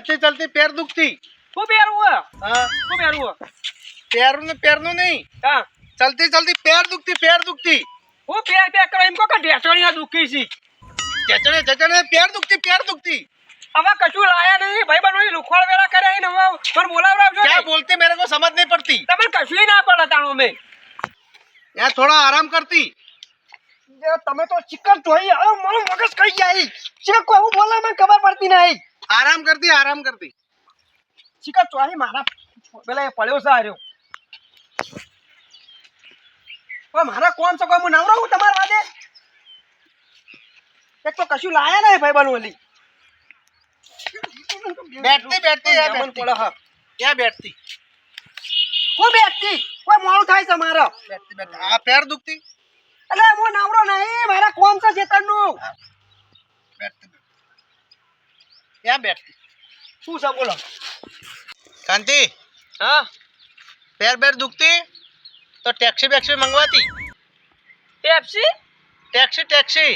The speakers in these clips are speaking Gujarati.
चलती चलती पैर दुखती। શું પહેરવું हाँ શું પહેરવું पैरनु नहीं, હા चलती चलती पैर दुखती। હું પેર કરો એમ કહો કે ઢેસણીયા દુખી છે चचड़े चचड़े पैर दुखती। હવે કશું લાયા નહીં ભાઈ બનો લુખવાડ વેળા કર્યા ને હવે મને બોલાવરાવજો क्या ને बोलते मेरे को समझ नहीं पड़ती। તમને કશું ના પડે તાણો મેં यहाँ थोड़ा आराम करती। તમે તો ચિકન જોઈ હવે મારો મગજ કઈ જાય છે કોઈ હું બોલે મને ખબર પડતી નહીં आराम करती। ચિકન ચોહી મારા પેલા એ પડ્યો છે આર્યો પણ મારા કોણ છે કોઈ હું નવરો હું તમારા વાદે એક તો કશું લાયા નહીં ભાઈ બનો ઓલી बैठती है મને બોલે હા क्या बैठती હું બેઠતી કોઈ મોડું થાય છે મારો बैठती हाँ पैर दुखती। એટલે હું નવરો નહીં મારા કોમ છે ચેતનનું क्या बैठती શું છે બોલો कांति હા पैर दुखती तो टैक्सी मंगवाती। પેપ્સી टैक्सी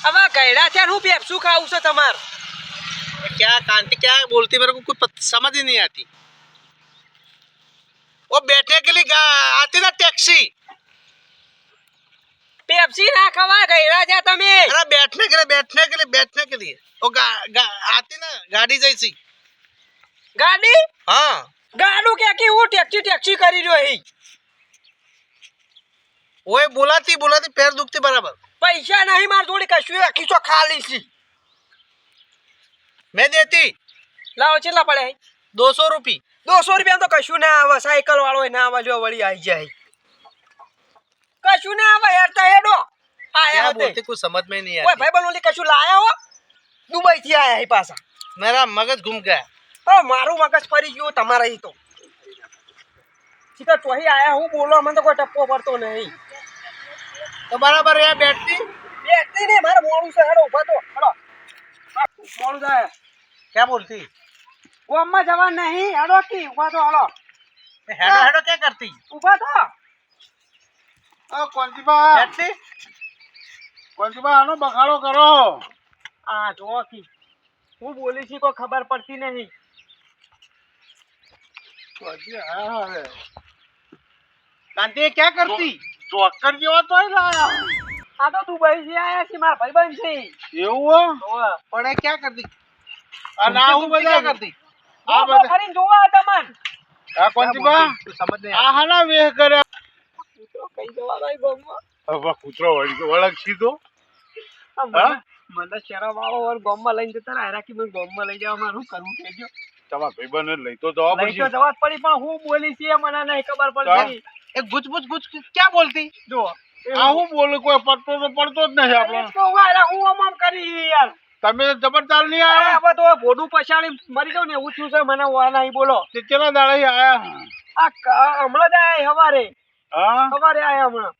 હવે ગયડા છે હું પેપ્સું ખાવું છે તમાર क्या कांति क्या बोलती मेरे को कुछ समझ ही नहीं आती। वो बैठने के लिए आती ना टैक्सी। પેપ્સી ના ખવાય ગયડા છે તમે अरे बैठने के लिए वो आती ना गाड़ी जैसी। ગાડી हाँ ગાડું કે હું ટેક્સી કરી રહ્યો અહીં वो बुलाती पैर दुखती बराबर। પૈસા નહીં માર જોડે કશું આખી તો ખાલી છે मैं देती લાવો ચેલા પડે 200 रुपये। 200 રૂપિયા તો કશું ના આવે સાયકલ વાળો ના આવે જો વળી આવી જાય કશું ના આવે યાર તો હેડો क्या આયા बोलते હોતે कुछ समझ में नहीं ઓય आती। ભાઈ બનોલી કશું લાયા હો દુબઈ થી આયા હી પાછા मेरा मगज घूम गया। ઓ મારું મગજ ફરી ગયું તમારા હી તો ઠીક ચોહી આયા હું બોલો મને તો કોઈ ટપ્પો પડતો નહીં तो बराबर यहाँ बैठती। બેઠતી નહીં મારે મોડું છે હેડો ઉભા તો હેડો મોડું જાય क्या बोलती ગોમમાં જવા નહીં હેડો કી ઉભા તો હેડો हेडो क्या करती ઉભા તો बैठती આનો બખાડો કરો આ જો કી હું બોલી છી કોઈ ખબર પડતી નહીં कांति क्या करती ચોક્કર જેવા તોય લાયા આ તો દુબઈ થી આયા છે મારા ભાઈબંધ છે એવું ઓય पर ये क्या करती આ ના હું क्या બધા करती આ આ બધા ફરીને જોવા તમન આ કોંતીબા कुछ समझ नहीं આ હાના વેહ કર્યા કૂતરો કઈ જવા ભાઈ ગોમમાં હવે કૂતરો વળગ સીધો આ મને શરમ આવો ઓર ગોમમાં લઈને જતા રહ્યા રાકી મને ગોમમાં લઈ જવા મારું કરવું કેજો તમારા ભાઈબંધ લઈ તો જવા લઈ તો પડશે જવા જ પડી પણ હું બોલી છે મને નહીં ખબર પડી एक गुच क्या बोलती જો આ હું બોલું કોઈ પડતો તો પડતો જ નથી આપણો તો વાયરા હું આમ કરી યાર તમે જબરદાર નહીં આયા હવે તો ભોડું પછાડી મરી જાવ ને એવું થયું છે મને વા નહીં બોલો તે કેટલા દાડા આયા હમણાં જ આયા હવારે હા આયા હમણાં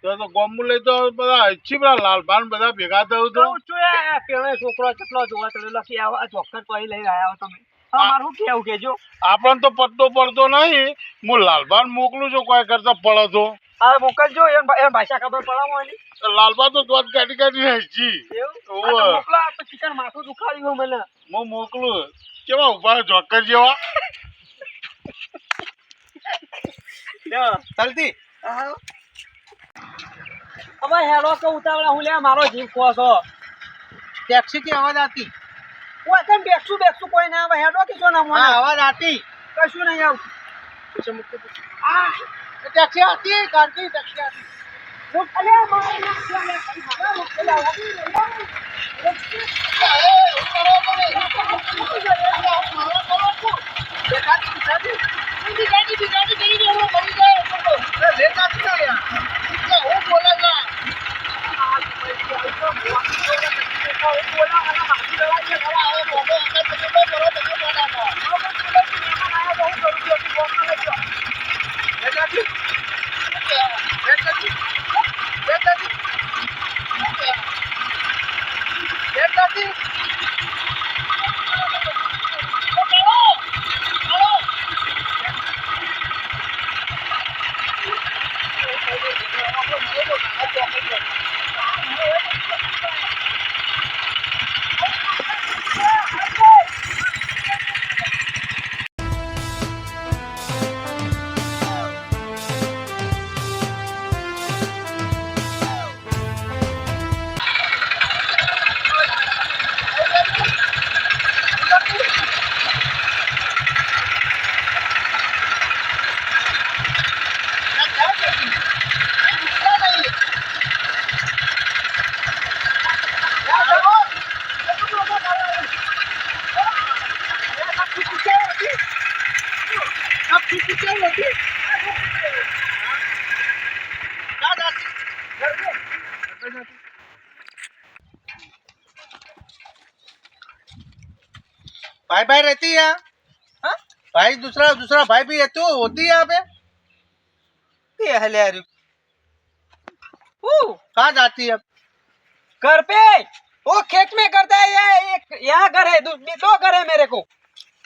તો ગોમું લઈ તો બધા હચ્છી બધા લાલભાન બધા ભેગા થયું તો કહું છું યાર પેલો છોકરો કેટલો જોવા ચડેલો કે આવા ચોક્કસ તો અહીં લઈને આયા હો તમે મારું કેવું કેજો આપણને તો પત્તો પડતો નહીં હું લાલભાન મોકલું છું કોઈ કરતા પડો તો હવે મોકલજો એ ભાષા ખબર પડાવવાની લાલભાન તો દોત કાઢી હચ્છી એવું મોકલા તો ચિકન માથું દુખાવ્યું મને હું મોકલું કેવા ઉભા જોકર જેવા चलती હવે હેડો કે ઉતાવળા હું લે મારો જીવ ખો છો टैक्सी की आवाज आती। કોઈ કેમ બેસું કોઈ ના આવે હેડો કે છો ના મને हाँ आवाज आती। કશું નહીં આવતું टैक्सी आती है कांति टैक्सी आती। અલ્યા મારે ના भाई भाई रहती है यहाँ? हाँ? भाई दूसरा दूसरा भाई भी है तो होती है यहाँ पे? ये हले यार कहाँ जाती है अब? घर पे वो खेत में करता है ये एक यहाँ घर है दो घर है मेरे को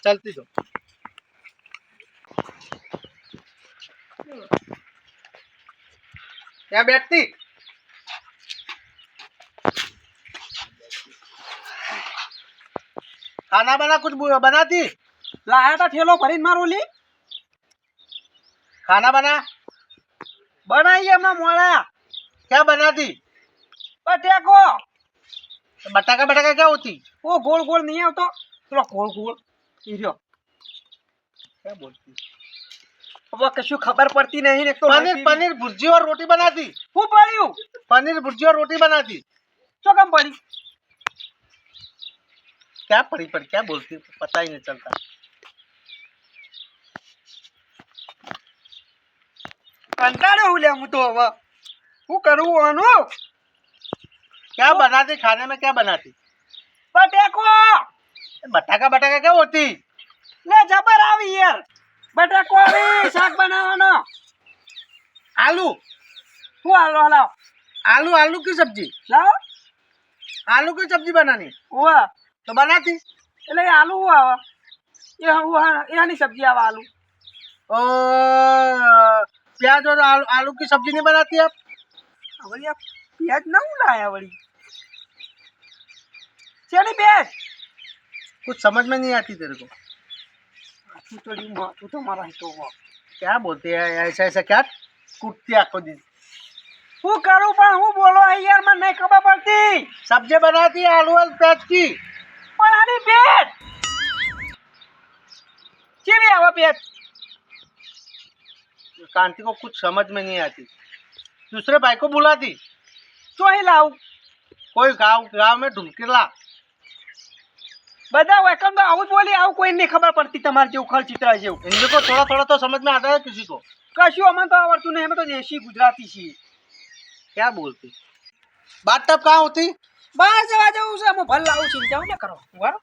चलती तो यहाँ बैठती। खाना बना कुछ बनाती? लाया था ठेलो भरीन मारो ली खाना बना बनाई हमने मोड़ा क्या बनाती? बटेको बटाका बटाका क्या होती? वो गोल गोल नहीं है तो थोड़ा गोल गोल इरियो क्या बोलती? अब कशु खबर पड़ती नहीं एक तो पनीर पनीर भुर्जी और रोटी बनाती। वो पड़ी हूँ पनीर भुर्जी और रोटी बनाती। तो कम पड़ी क्या पड़ी पड़ी क्या बोलती पता ही नहीं चलता। कंटाळे हो लिया तो अब वो करूँ अनु क्या बनाती खाने में क्या बनाती? बटेको बटाका बटाका क्या होती? ले जबर आवी यार बटेको आवी शाक बनावनो आलू वो आलो लाओ आलू आलू की सब्जी लाओ आलू की सब्जी बनानी वो तो बनाती। એટલે આલુ આવે ये नहीं सब्जी आवा आलू और प्याज और आलू की सब्जी नहीं बनाती आप? वળી આ प्याज ना लाया वળી चली प्याज कुछ समझ में नहीं आती तेरे को? तू तो मारा है तो वो क्या बोलते हैं ऐसा ऐसा क्या कुटती आपको दिन? હું કરું પણ હું બોલો યાર મને નહીં ખબર પડતી सब्जी बनाती आलू और प्याज की। પણ આની પેટ કેવી આવા પેટ कांति को कुछ समझ में नहीं आती। दूसरे भाई को बुलाती। ચોહી લાવું कोई गांव गांव में ढूंढ ला। બધા વેકમ તો આવું જ બોલી આવું કોઈ નહીં ખબર પડતી તમારે જેવું ખળચિત્રા જેવું हिंदी को थोड़ा थोड़ा तो समझ में आता है किसी को। કશું અમને તો આવડતું નહીં અમે તો દેશી ગુજરાતી છીએ क्या बोलती? बात टब कहाँ होती? બહાર જવા જવું છે હું ભલ લાવું ચિંતા ન કરો બરાબર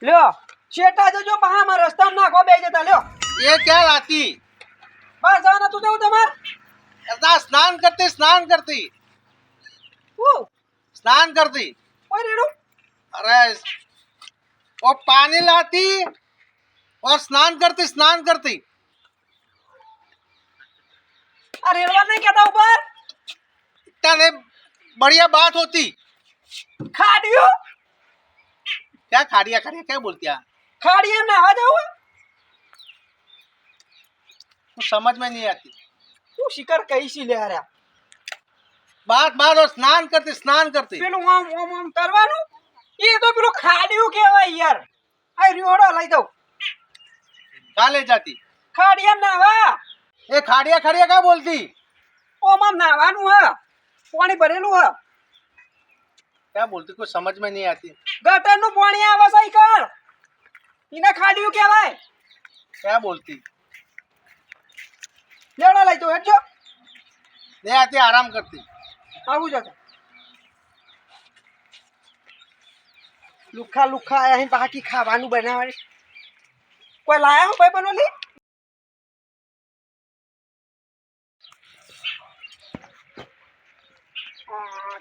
લ્યો શેટા જજો બહામાં રસ્તામાં નાખો બે જતા લ્યો ये क्या लाती? બહાર જવાના તું જવું તમાર ऐसा स्नान करती હું स्नान करती। કોઈ રેડું अरे वो पानी लाती और स्नान करती। આ રેડવા નહીં કહેતા ઉપર इतना नहीं बढ़िया बात होती। ખાડ્યું क्या खाड़िया खाड़िया क्या बोलती है? ખાડી એમ નાવા જવું कुछ समझ में नहीं आती। તું શિકાર કઈશી લે હાર્યા बात बात और स्नान करती। પેલું આમ આમ આમ કરવાનું એ તો પેલું ખાડ્યું કહેવાય યાર આ રીઓડો લઈ જાઉં कहाँ ले जाती? ખાડી એમ નાવા ये खाड़िया खाड़िया क्या बोलती? ઓમ આમ નાવાનું હ પાણી ભરેલું હ क्या बोलती कुछ समझ में नहीं आती। ગટરનું પાણી આવે છે ઈ કર એને ખાડ્યું કહેવાય क्या बोलती? લેડો લઈ જાઉં હેડજો नहीं आती आराम करती। આવું જતો લુખા લુખા આયા અહીં બાકી ખાવાનું બનાવવાની કોઈ લાયા હું ભાઈ બનોલી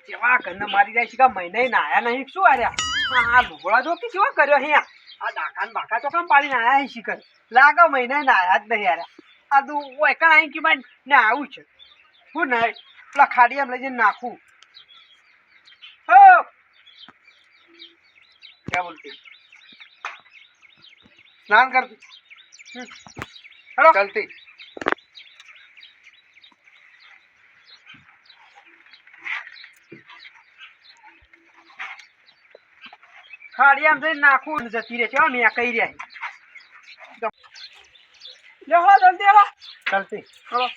જેવા ઘરના મારી જાય છે કે મહિને નાયા નહીં શું આર્યા આ લુગડા જો કે કેવા કર્યો અહીંયા આ ડાકા ને બાકા તો કામ પાડીને આયા અહીં શીખર લાગે મહિને નાયા જ નહીં આર્યા આ તું એકણ અહીં કે ને આવું છે હું નહીં પેલા ખાડી એમ લઈ જઈને નાખું હો क्या बोलती? स्नान करती। हेलो चलती। ખાડી એમ જઈને નાખું જતી રહે છે મેં કહી રહ્યા લે હો જલ્દી હલો चलती। હલો